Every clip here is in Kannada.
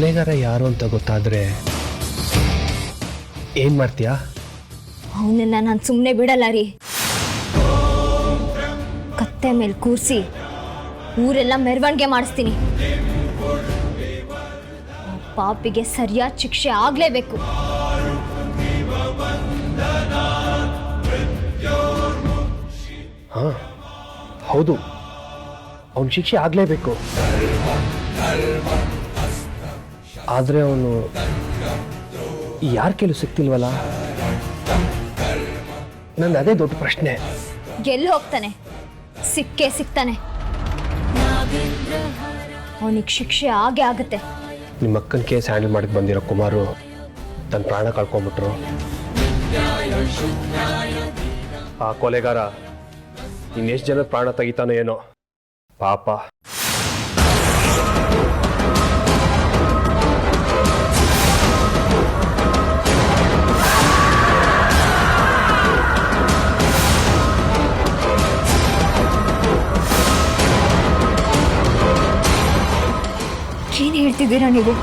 ಕೊಲೆಗಾರ ಯಾರು ಅಂತ ಗೊತ್ತಾದ್ರೆ ಏನ್ ಮಾಡ್ತೀಯಾ? ಅವನನ್ನ ನಾನು ಸುಮ್ಮನೆ ಬಿಡಲ್ಲ ರೀ. ಕತ್ತೆ ಮೇಲೆ ಕೂರಿಸಿ ಊರೆಲ್ಲ ಮೆರವಣಿಗೆ ಮಾಡಿಸ್ತೀನಿ. ಪಾಪಿಗೆ ಸರಿಯಾದ ಶಿಕ್ಷೆ ಆಗ್ಲೇಬೇಕು. ಹಾ ಹೌದು, ಅವನ ಶಿಕ್ಷೆ ಆಗ್ಲೇಬೇಕು. ಆದ್ರೆ ಅವನು ಯಾರ ಕೈಲೂ ಸಿಕ್ತಿಲ್ವಲ್ಲ, ನಂದು ಅದೇ ದೊಡ್ಡ ಪ್ರಶ್ನೆ. ಎಲ್ಲಿ ಹೋಗ್ತಾನೆ? ಸಿಕ್ಕೇ ಸಿಗ್ತಾನೆ. ಅವನಿಗೆ ಶಿಕ್ಷೆ ಆಗೇ ಆಗುತ್ತೆ. ನಿಮ್ಮ ಅಕ್ಕನ ಕೇಸ್ ಹ್ಯಾಂಡಲ್ ಮಾಡಕ್ಕೆ ಬಂದಿರೋ ಕುಮಾರು ತನ್ನ ಪ್ರಾಣ ಕಳ್ಕೊಂಡ್ಬಿಟ್ರು. ಆ ಕೊಲೆಗಾರ ಇನ್ನೆಷ್ಟು ಜನದ ಪ್ರಾಣ ತೆಗಿತಾನೋ ಏನೋ ಪಾಪ. ಏನ್ ಹೇಳ್ತಿದ್ದೀರಾ ನೀವು?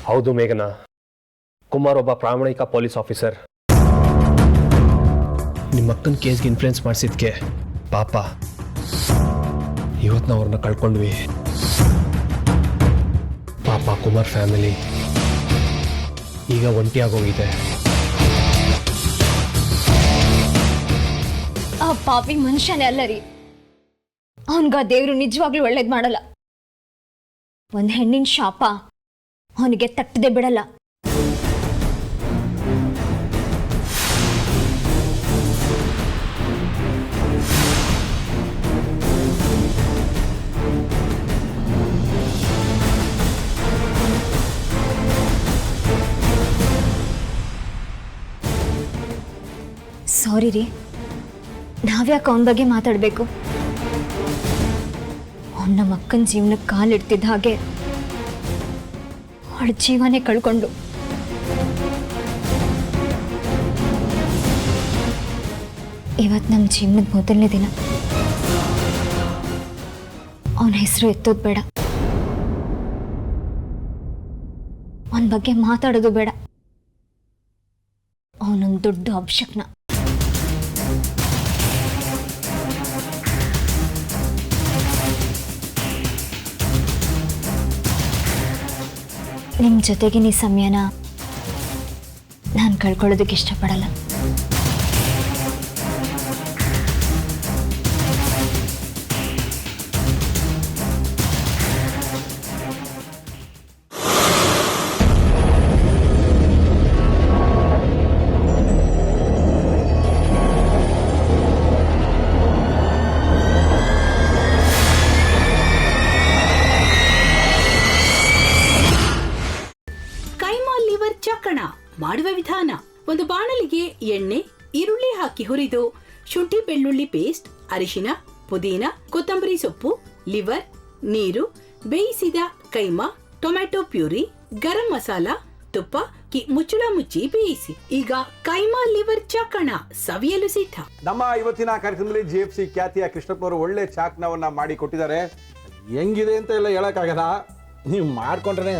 ಹೌದು ಮೇಘನಾ, ಕುಮಾರ್ ಒಬ್ಬ ಪ್ರಾಮಾಣಿಕ ಪೊಲೀಸ್ ಆಫೀಸರ್. ನಿಮ್ಮ ಅಕ್ಕನ ಕೇಸ್ಗೆ ಇನ್ಫ್ಲುಯೆನ್ಸ್ ಮಾಡಿಸಿದ್ಕೆ ಪಾಪ ಇವತ್ತು ನಾವು ಅವ್ರನ್ನ ಕಳ್ಕೊಂಡ್ವಿ. ಪಾಪ ಕುಮಾರ್ ಫ್ಯಾಮಿಲಿ ಈಗ ಒಂಟಿಯಾಗೋಗಿದೆ. ಆ ಪಾಪಿ ಮನುಷ್ಯನೇ ಅಲ್ಲ ರೀ. ಅವನ್ಗ ದೇವ್ರು ನಿಜವಾಗ್ಲೂ ಒಳ್ಳೇದ್ ಮಾಡಲ್ಲ. ಒಂದ್ ಹೆಣ್ಣಿನ ಶಾಪ ಅವನಿಗೆ ತಟ್ಟದೆ ಬಿಡಲ್ಲ. ಸಾರಿ ರೀ, ನಾವ್ಯಾಕೆ ಅವನ ಬಗ್ಗೆ ಮಾತಾಡಬೇಕು? ಅವನ ನಮ್ಮ ಅಕ್ಕನ ಜೀವನಕ್ಕೆ ಕಾಲಿಡ್ತಿದ್ದ ಹಾಗೆ ಅವಳ ಜೀವನೇ ಕಳ್ಕೊಂಡು. ಇವತ್ತು ನಮ್ಮ ಜೀವನದ ಮೊದಲನೇ ದಿನ. ಅವನ ಹೆಸರು ಎತ್ತೋದು ಬೇಡ, ಅವನ ಬಗ್ಗೆ ಮಾತಾಡೋದು ಬೇಡ. ಅವನೊಂದು ದೊಡ್ಡ ಅಪಶಕ್ನ. ನಿಮ್ಮ ಜೊತೆಗಿನ ಈ ಸಮಯನ ನಾನು ಕಳ್ಕೊಳ್ಳೋದಕ್ಕೆ ಇಷ್ಟಪಡಲ್ಲ. ಚಕ್ಕಣ ಮಾಡುವ ವಿಧಾನ: ಒಂದು ಬಾಣಲಿಗೆ ಎಣ್ಣೆ, ಈರುಳ್ಳಿ ಹಾಕಿ ಹುರಿದು ಶುಂಠಿ ಬೆಳ್ಳುಳ್ಳಿ ಪೇಸ್ಟ್, ಅರಿಶಿನ, ಪುದೀನ, ಕೊತ್ತಂಬರಿ ಸೊಪ್ಪು, ಲಿವರ್, ನೀರು, ಬೇಯಿಸಿದ ಕೈಮಾ, ಟೊಮ್ಯಾಟೊ ಪ್ಯೂರಿ, ಗರಂ ಮಸಾಲ, ತುಪ್ಪ ಮುಚ್ಚಳ ಮುಚ್ಚಿ ಬೇಯಿಸಿ. ಈಗ ಕೈಮಾ ಲಿವರ್ ಚಾಕಣ ಸವಿಯಲು ಸಿದ್ಧ. ನಮ್ಮ ಇವತ್ತಿನ ಕಾರ್ಯಕ್ರಮದಲ್ಲಿ GFC ಖ್ಯಾತಿಯ ಕೃಷ್ಣಪ್ಪನವರು ಒಳ್ಳೆ ಚಾಕ್ನವನ್ನ ಮಾಡಿ ಕೊಟ್ಟಿದ್ದಾರೆ. ಹೆಂಗಿದೆ ಅಂತ ಎಲ್ಲ ಹೇಳಕ್ಕಾಗಲ್ಲ, ನೀವು ಮಾಡ್ಕೊಂಡ್ರೆ.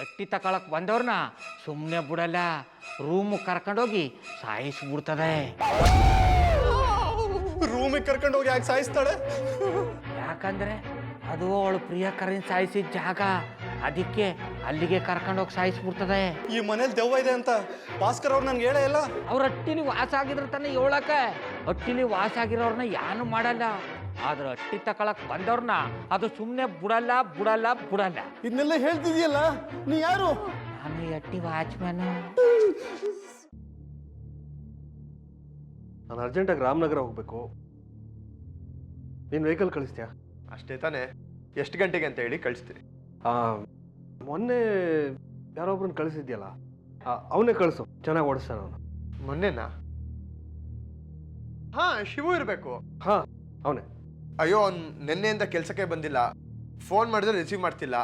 ಎಟ್ಟಿ ತಕೊಳಕ್ ಬಂದವ್ರನ್ನ ಸುಮ್ಮನೆ ಬಿಡಲ್ಲ, ರೂಮ್ ಕರ್ಕೊಂಡೋಗಿ ಸಾಯಿಸ್ಬಿಡ್ತದೆ. ರೂಮಿಗೆ ಕರ್ಕೊಂಡೋಗಿ ಯಾಕೆ ಸಾಯಿಸ್ತಾಳೆ? ಯಾಕಂದ್ರೆ ಅದು ಅವಳು ಪ್ರಿಯಕರನ್ ಸಾಯಿಸಿದ ಜಾಗ, ಅದಕ್ಕೆ ಅಲ್ಲಿಗೆ ಕರ್ಕೊಂಡೋಗಿ ಸಾಯಿಸ್ಬಿಡ್ತದೆ. ಈ ಮನೇಲಿ ದೆವ್ವ ಇದೆ ಅಂತ ಭಾಸ್ಕರ್ ಅವ್ರು ನನ್ಗೆ ಹೇಳೇ ಇಲ್ಲ. ಅವ್ರ ಹಟ್ಟಿಲಿ ವಾಸ ಆಗಿದ್ರ ತಾನೆ ಹೇಳಕ. ಹಟ್ಟಿಲಿ ವಾಸ ಆಗಿರೋರ್ನ ಯಾನು ಮಾಡಲ್ಲ, ಆದ್ರೆ ಹಟ್ಟಿ ತಕೊಳಕ್ ಬಂದವ್ರನ್ನ ಅದು ಸುಮ್ಮನೆ ಬಿಡಲ್ಲ ಬಿಡಲ್ಲ ಬಿಡಲ್ಲ. ಇದನ್ನೆಲ್ಲ ಹೇಳ್ತಿದ್ಯಲ್ಲ, ನೀ ಯಾರು? ನಾನು ಹಟ್ಟಿ ವಾಚ್ಮ್ಯಾನ್. ನಾನು ಅರ್ಜೆಂಟಾಗಿ ರಾಮನಗರ ಹೋಗ್ಬೇಕು. ನೀನು ವೆಹಿಕಲ್ ಕಳಿಸ್ತೀಯಾ? ಅಷ್ಟೇ ತಾನೇ. ಎಷ್ಟು ಗಂಟೆಗೆ ಅಂತ ಹೇಳಿ ಕಳಿಸ್ತೀನಿ. ಮೊನ್ನೆ ಯಾರೊಬ್ರನ್ನ ಕಳಿಸಿದ್ಯಲ್ಲ, ಅವನೇ ಕಳಿಸು, ಚೆನ್ನಾಗಿ ಓಡಿಸ್ತಾನೆ ಅವನು. ಮೊನ್ನೆನಾ? ಹಾ, ಶಿವು ಇರಬೇಕು. ಹಾಂ, ಅವನೇ. ಅಯ್ಯೋ, ಅವ್ನು ನಿನ್ನೆಯಿಂದ ಕೆಲಸಕ್ಕೆ ಬಂದಿಲ್ಲ. ಫೋನ್ ಮಾಡಿದ್ರೆ ರಿಸೀವ್ ಮಾಡ್ತಿಲ್ಲ.